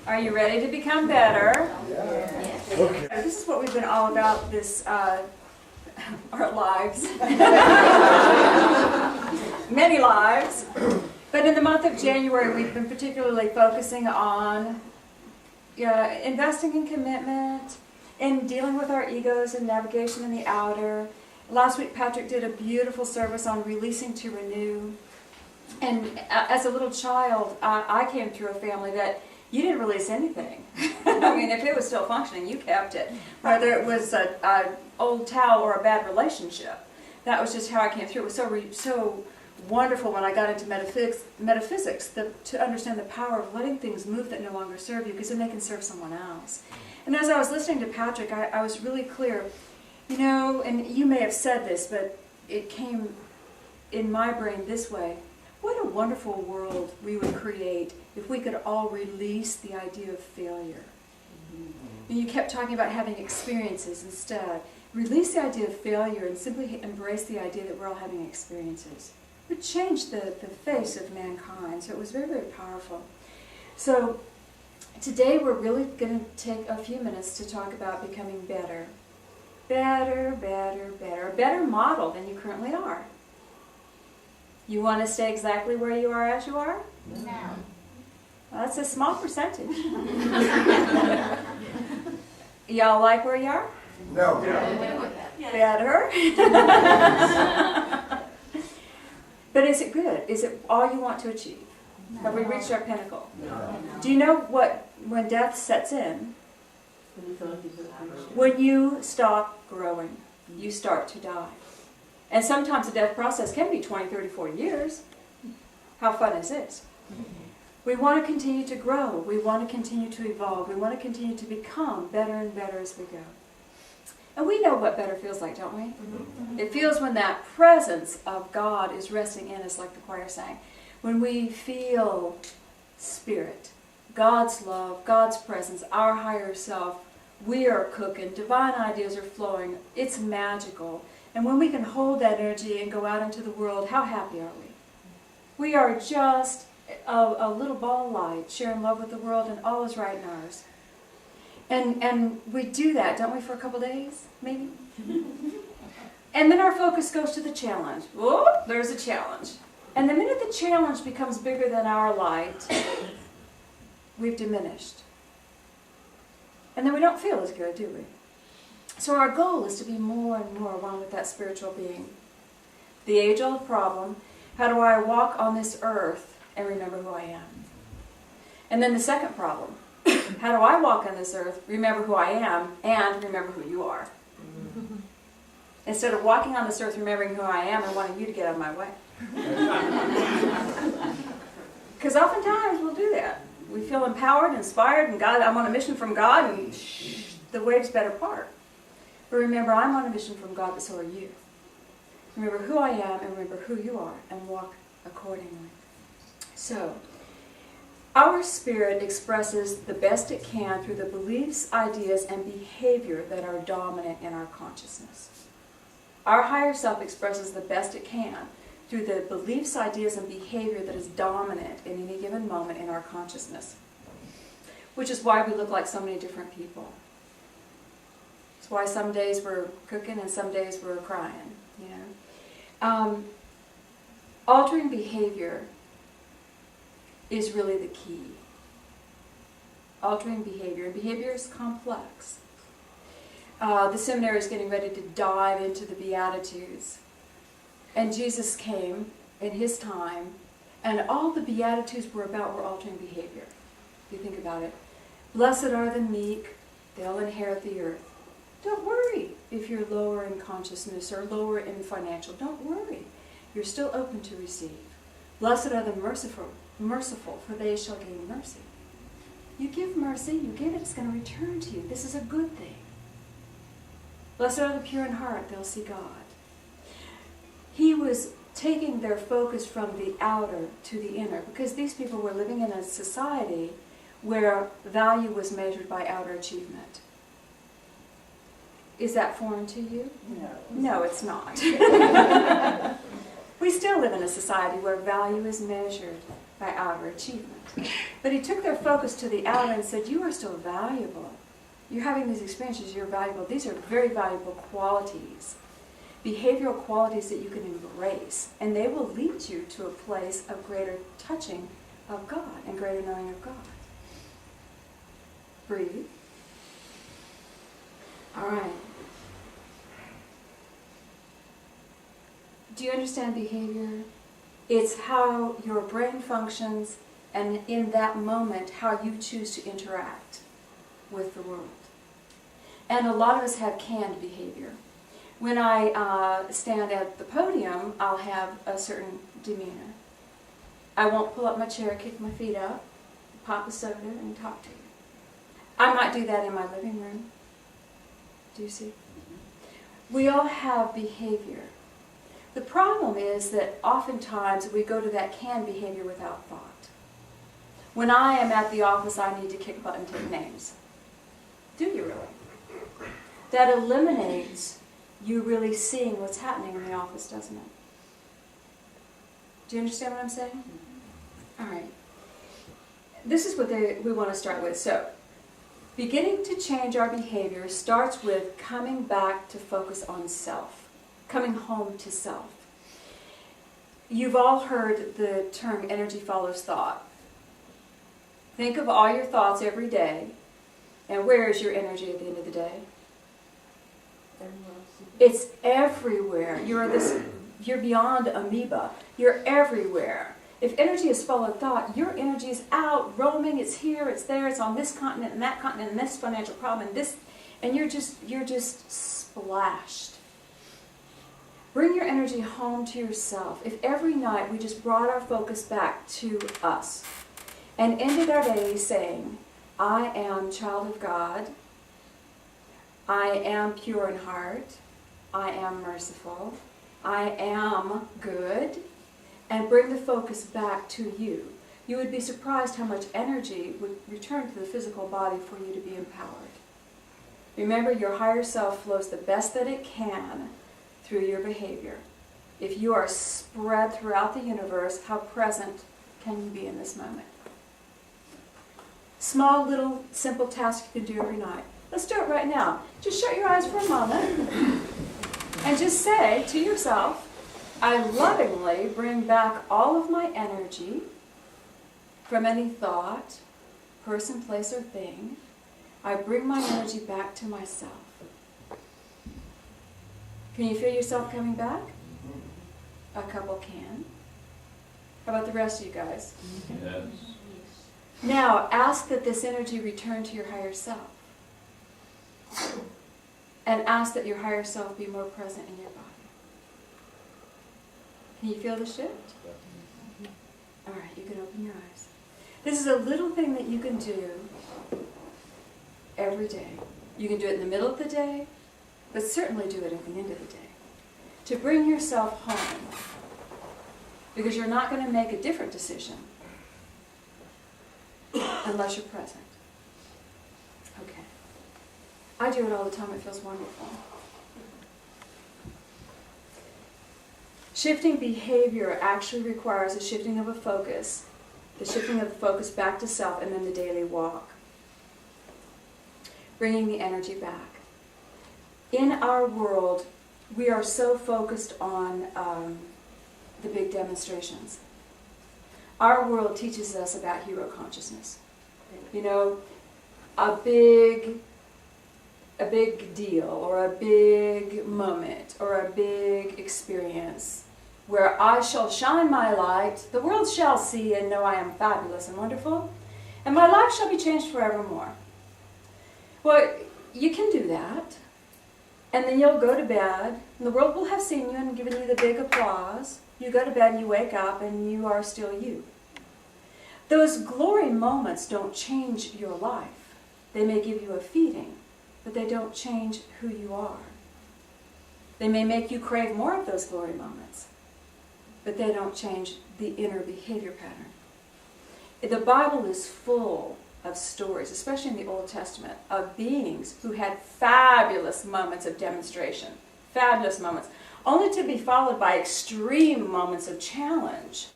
Are you ready to become better? Yes. Okay. This is what we've been all about this, our lives. Many lives. But in the month of January, we've been particularly focusing on investing in commitment, in dealing with our egos and navigation in the outer. Last week, Patrick did a beautiful service on releasing to renew. And as a little child, I came through a family that you didn't release anything. I mean, if it was still functioning, you kept it. Whether it was an old towel or a bad relationship. That was just how I came through. It was so wonderful when I got into metaphysics to understand the power of letting things move that no longer serve you, because then they can serve someone else. And as I was listening to Patrick, I was really clear. You know, and you may have said this, but it came in my brain this way. What a wonderful world we would create if we could all release the idea of failure. And you kept talking about having experiences instead. Release the idea of failure and simply embrace the idea that we're all having experiences. It would change the face of mankind. So it was very, very powerful. So today we're really going to take a few minutes to talk about becoming better. Better, better, better. A better model than you currently are. You want to stay exactly where you are as you are? No. Well, that's a small percentage. Y'all like where you are? No. Better? But is it good? Is it all you want to achieve? No. Have we reached our pinnacle? No. Do you know when death sets in? When you stop growing, you start to die. And sometimes the death process can be 20, 30, 40 years. How fun is this? We want to continue to grow. We want to continue to evolve. We want to continue to become better and better as we go. And we know what better feels like, don't we? Mm-hmm. It feels when that presence of God is resting in us, like the choir sang. When we feel Spirit, God's love, God's presence, our higher self, we are cooking, divine ideas are flowing, it's magical. And when we can hold that energy and go out into the world, how happy are we? We are just a little ball of light, sharing love with the world, and all is right in ours. And we do that, don't we, for a couple days, maybe? And then our focus goes to the challenge. Whoop, there's a challenge. And the minute the challenge becomes bigger than our light, we've diminished. And then we don't feel as good, do we? So our goal is to be more and more one with that spiritual being. The age-old problem, how do I walk on this earth and remember who I am? And then the second problem, how do I walk on this earth, remember who I am, and remember who you are? Mm-hmm. Instead of walking on this earth remembering who I am and wanting you to get out of my way. Because oftentimes we'll do that. We feel empowered, inspired, and God, I'm on a mission from God, and the waves better part. But remember, I'm on a mission from God, but so are you. Remember who I am and remember who you are, and walk accordingly. So, our spirit expresses the best it can through the beliefs, ideas, and behavior that are dominant in our consciousness. Our higher self expresses the best it can through the beliefs, ideas, and behavior that is dominant in any given moment in our consciousness. Which is why we look like so many different people. It's why some days we're cooking and some days we're crying, you know. Altering behavior is really the key. Altering behavior. And behavior is complex. The seminary is getting ready to dive into the Beatitudes. And Jesus came in his time, and all the Beatitudes were altering behavior. If you think about it. Blessed are the meek, they'll inherit the earth. Don't worry if you're lower in consciousness or lower in financial. Don't worry. You're still open to receive. Blessed are the merciful, for they shall gain mercy. You give mercy, you give it, it's going to return to you. This is a good thing. Blessed are the pure in heart, they'll see God. He was taking their focus from the outer to the inner, because these people were living in a society where value was measured by outer achievement. Is that foreign to you? No. No, it's not. We still live in a society where value is measured by outer achievement. But he took their focus to the outer and said, you are still valuable. You're having these experiences, you're valuable. These are very valuable qualities, behavioral qualities that you can embrace, and they will lead you to a place of greater touching of God and greater knowing of God. Breathe. All right. Do you understand behavior? It's how your brain functions, and in that moment, how you choose to interact with the world. And a lot of us have canned behavior. When I stand at the podium, I'll have a certain demeanor. I won't pull up my chair, kick my feet up, pop a soda, and talk to you. I might do that in my living room. Do you see? We all have behavior. The problem is that oftentimes we go to that canned behavior without thought. When I am at the office, I need to kick butt and take names. Do you really? That eliminates you really seeing what's happening in the office, doesn't it? Do you understand what I'm saying? All right. This is what we want to start with. So, beginning to change our behavior starts with coming back to focus on self, coming home to self. You've all heard the term energy follows thought. Think of all your thoughts every day, and where is your energy at the end of the day? It's everywhere. You're beyond amoeba. You're everywhere. If energy is followed thought, your energy is out, roaming, it's here, it's there, it's on this continent and that continent and this financial problem and this, and you're just splashed. Bring your energy home to yourself. If every night we just brought our focus back to us and ended our day saying, I am child of God, I am pure in heart, I am merciful, I am good, and bring the focus back to you. You would be surprised how much energy would return to the physical body for you to be empowered. Remember, your higher self flows the best that it can through your behavior. If you are spread throughout the universe, how present can you be in this moment? Small, little, simple tasks you can do every night. Let's do it right now. Just shut your eyes for a moment and just say to yourself, I lovingly bring back all of my energy from any thought, person, place, or thing. I bring my energy back to myself. Can you feel yourself coming back? A couple can. How about the rest of you guys? Yes. Now, ask that this energy return to your higher self. And ask that your higher self be more present in your body. Can you feel the shift? All right, you can open your eyes. This is a little thing that you can do every day. You can do it in the middle of the day, but certainly do it at the end of the day. To bring yourself home. Because you're not going to make a different decision unless you're present. Okay. I do it all the time. It feels wonderful. Shifting behavior actually requires a shifting of a focus, the shifting of the focus back to self, and then the daily walk. Bringing the energy back. In our world, we are so focused on the big demonstrations. Our world teaches us about hero consciousness. You know, a big deal, or a big moment, or a big experience, where I shall shine my light, the world shall see and know I am fabulous and wonderful, and my life shall be changed forevermore. Well, you can do that, and then you'll go to bed, and the world will have seen you and given you the big applause. You go to bed and you wake up and you are still you. Those glory moments don't change your life. They may give you a feeding, but they don't change who you are. They may make you crave more of those glory moments, but they don't change the inner behavior pattern. The Bible is full of stories, especially in the Old Testament, of beings who had fabulous moments of demonstration, fabulous moments, only to be followed by extreme moments of challenge.